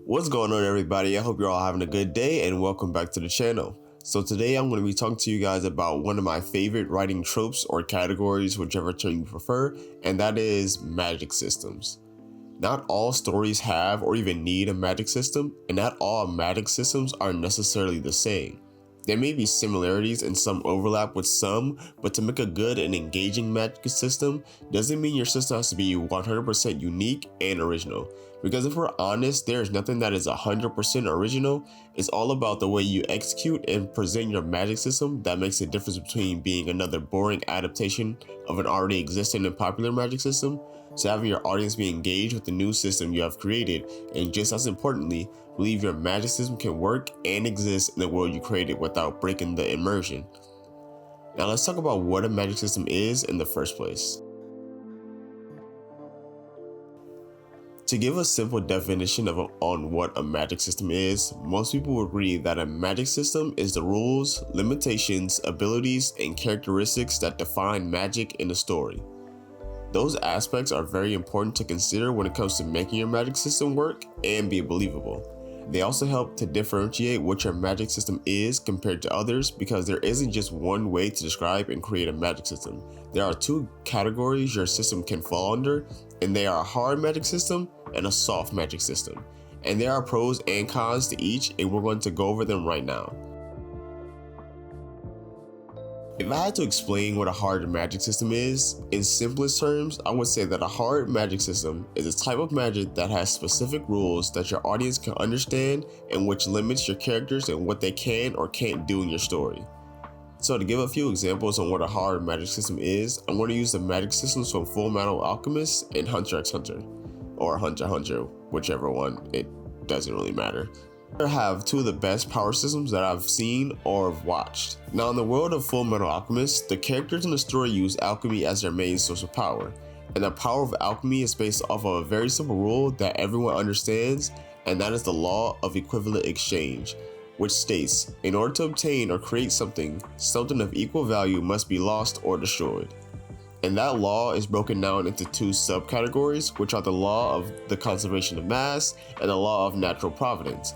What's going on, everybody? I hope you're all having a good day and welcome back to the channel. So today I'm going to be talking to you guys about one of my favorite writing tropes or categories, whichever term you prefer, and that is magic systems. Not all stories have or even need a magic system, and not all magic systems are necessarily the same. There may be similarities and some overlap with some, but to make a good and engaging magic system doesn't mean your system has to be 100% unique and original. Because if we're honest, there is nothing that is 100% original. It's all about the way you execute and present your magic system that makes the difference between being another boring adaptation of an already existing and popular magic system, to having your audience be engaged with the new system you have created, and just as importantly, believe your magic system can work and exist in the world you created without breaking the immersion. Now let's talk about what a magic system is in the first place. To give a simple definition on what a magic system is, most people would agree that a magic system is the rules, limitations, abilities, and characteristics that define magic in a story. Those aspects are very important to consider when it comes to making your magic system work and be believable. They also help to differentiate what your magic system is compared to others, because there isn't just one way to describe and create a magic system. There are two categories your system can fall under, and they are a hard magic system and a soft magic system. And there are pros and cons to each, and we're going to go over them right now. If I had to explain what a hard magic system is, in simplest terms, I would say that a hard magic system is a type of magic that has specific rules that your audience can understand and which limits your characters and what they can or can't do in your story. So to give a few examples on what a hard magic system is, I'm going to use the magic systems from Fullmetal Alchemist and Hunter x Hunter, or Hunter x Hunter, whichever one, it doesn't really matter. I have two of the best power systems that I've seen or watched. Now, in the world of Fullmetal Alchemist, the characters in the story use alchemy as their main source of power, and the power of alchemy is based off of a very simple rule that everyone understands, and that is the law of equivalent exchange, which states, in order to obtain or create something of equal value must be lost or destroyed. And that law is broken down into two subcategories, which are the law of the conservation of mass and the law of natural providence.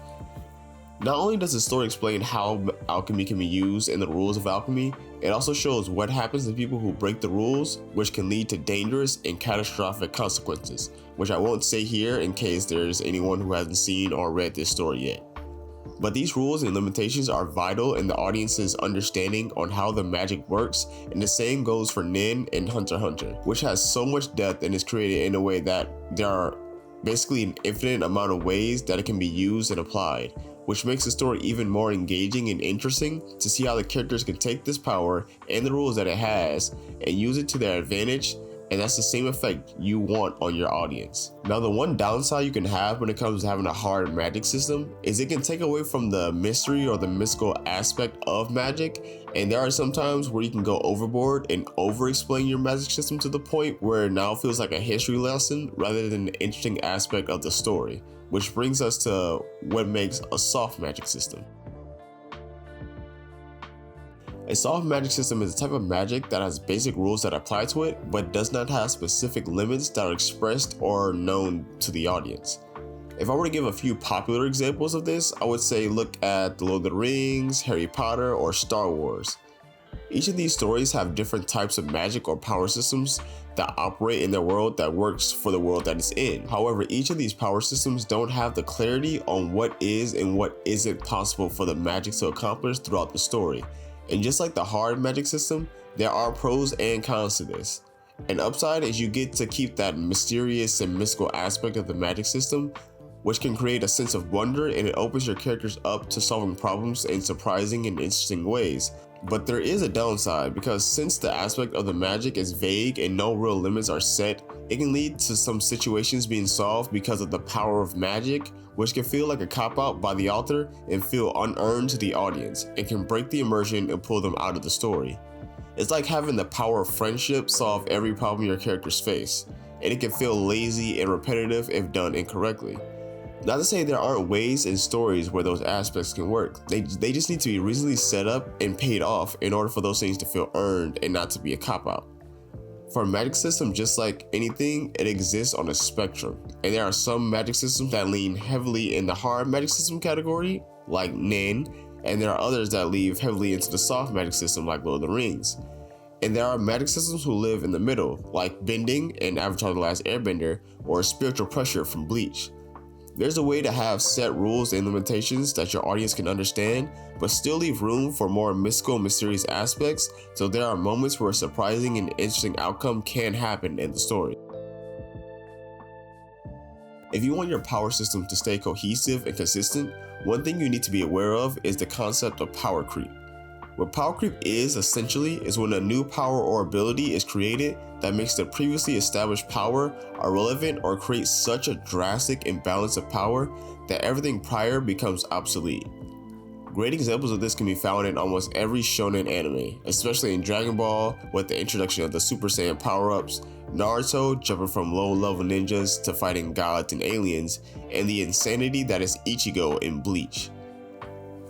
Not only does the story explain how alchemy can be used and the rules of alchemy, it also shows what happens to people who break the rules, which can lead to dangerous and catastrophic consequences, which I won't say here in case there's anyone who hasn't seen or read this story yet. But these rules and limitations are vital in the audience's understanding on how the magic works, and the same goes for Nen and Hunter x Hunter, which has so much depth and is created in a way that there are basically an infinite amount of ways that it can be used and applied, which makes the story even more engaging and interesting to see how the characters can take this power and the rules that it has and use it to their advantage, and that's the same effect you want on your audience. Now, the one downside you can have when it comes to having a hard magic system is it can take away from the mystery or the mystical aspect of magic, and there are some times where you can go overboard and over-explain your magic system to the point where it now feels like a history lesson rather than an interesting aspect of the story, which brings us to what makes a soft magic system. A soft magic system is a type of magic that has basic rules that apply to it, but does not have specific limits that are expressed or known to the audience. If I were to give a few popular examples of this, I would say look at The Lord of the Rings, Harry Potter, or Star Wars. Each of these stories have different types of magic or power systems that operate in their world that works for the world that it's in. However, each of these power systems don't have the clarity on what is and what isn't possible for the magic to accomplish throughout the story. And just like the hard magic system, there are pros and cons to this. An upside is you get to keep that mysterious and mystical aspect of the magic system, which can create a sense of wonder, and it opens your characters up to solving problems in surprising and interesting ways. But there is a downside, because since the aspect of the magic is vague and no real limits are set, it can lead to some situations being solved because of the power of magic, which can feel like a cop-out by the author and feel unearned to the audience, and can break the immersion and pull them out of the story. It's like having the power of friendship solve every problem your characters face, and it can feel lazy and repetitive if done incorrectly. Not to say there aren't ways in stories where those aspects can work. They just need to be reasonably set up and paid off in order for those things to feel earned and not to be a cop-out. For a magic system, just like anything, it exists on a spectrum, and there are some magic systems that lean heavily in the hard magic system category, like Nen, and there are others that lean heavily into the soft magic system, like Lord of the Rings. And there are magic systems who live in the middle, like Bending in Avatar: The Last Airbender, or Spiritual Pressure from Bleach. There's a way to have set rules and limitations that your audience can understand, but still leave room for more mystical and mysterious aspects, so there are moments where a surprising and interesting outcome can happen in the story. If you want your power system to stay cohesive and consistent, one thing you need to be aware of is the concept of power creep. What power creep is essentially is when a new power or ability is created that makes the previously established power irrelevant or creates such a drastic imbalance of power that everything prior becomes obsolete. Great examples of this can be found in almost every shonen anime, especially in Dragon Ball with the introduction of the Super Saiyan power-ups, Naruto jumping from low-level ninjas to fighting gods and aliens, and the insanity that is Ichigo in Bleach.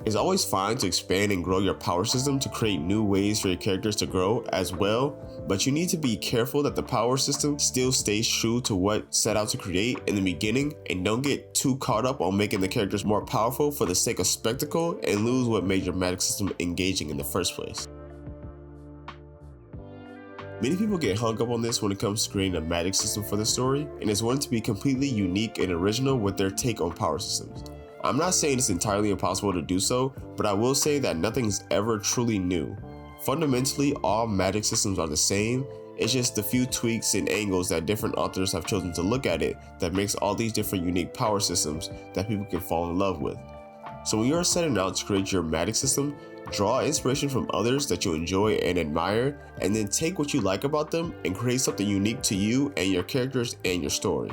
It's always fine to expand and grow your power system to create new ways for your characters to grow as well, but you need to be careful that the power system still stays true to what set out to create in the beginning, and don't get too caught up on making the characters more powerful for the sake of spectacle and lose what made your magic system engaging in the first place. Many people get hung up on this when it comes to creating a magic system for the story, and it's wanting to be completely unique and original with their take on power systems. I'm not saying it's entirely impossible to do so, but I will say that nothing's ever truly new. Fundamentally, all magic systems are the same, it's just the few tweaks and angles that different authors have chosen to look at it that makes all these different unique power systems that people can fall in love with. So when you're setting out to create your magic system, draw inspiration from others that you enjoy and admire, and then take what you like about them and create something unique to you and your characters and your story.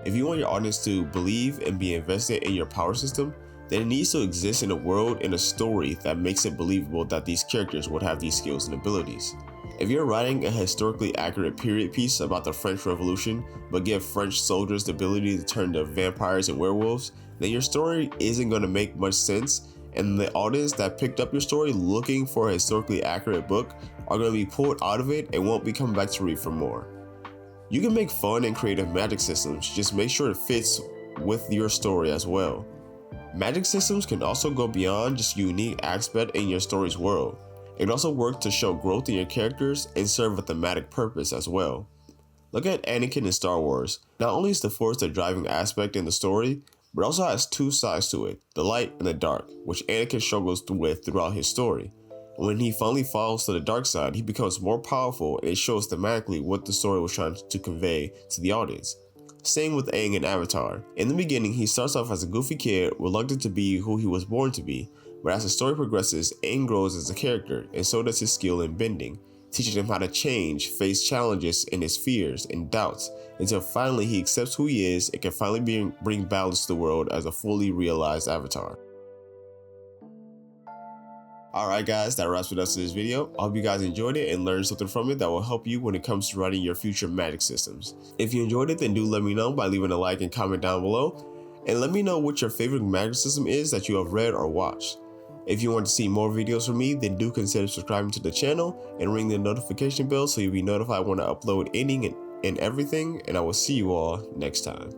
If you want your audience to believe and be invested in your power system, then it needs to exist in a world and a story that makes it believable that these characters would have these skills and abilities. If you're writing a historically accurate period piece about the French Revolution, but give French soldiers the ability to turn to vampires and werewolves, then your story isn't going to make much sense, and the audience that picked up your story looking for a historically accurate book are going to be pulled out of it and won't be coming back to read for more. You can make fun and creative magic systems, just make sure it fits with your story as well. Magic systems can also go beyond just a unique aspect in your story's world. It can also work to show growth in your characters and serve a thematic purpose as well. Look at Anakin in Star Wars. Not only is the Force the driving aspect in the story, but it also has two sides to it, the light and the dark, which Anakin struggles with throughout his story. When he finally falls to the dark side, he becomes more powerful, and it shows thematically what the story was trying to convey to the audience. Same with Aang in Avatar. In the beginning, he starts off as a goofy kid, reluctant to be who he was born to be, but as the story progresses, Aang grows as a character, and so does his skill in bending, teaching him how to change, face challenges and his fears and doubts, until finally he accepts who he is and can finally bring balance to the world as a fully realized Avatar. Alright guys, that wraps it up to this video. I hope you guys enjoyed it and learned something from it that will help you when it comes to writing your future magic systems. If you enjoyed it, then do let me know by leaving a like and comment down below. And let me know what your favorite magic system is that you have read or watched. If you want to see more videos from me, then do consider subscribing to the channel and ring the notification bell so you'll be notified when I upload any and everything. And I will see you all next time.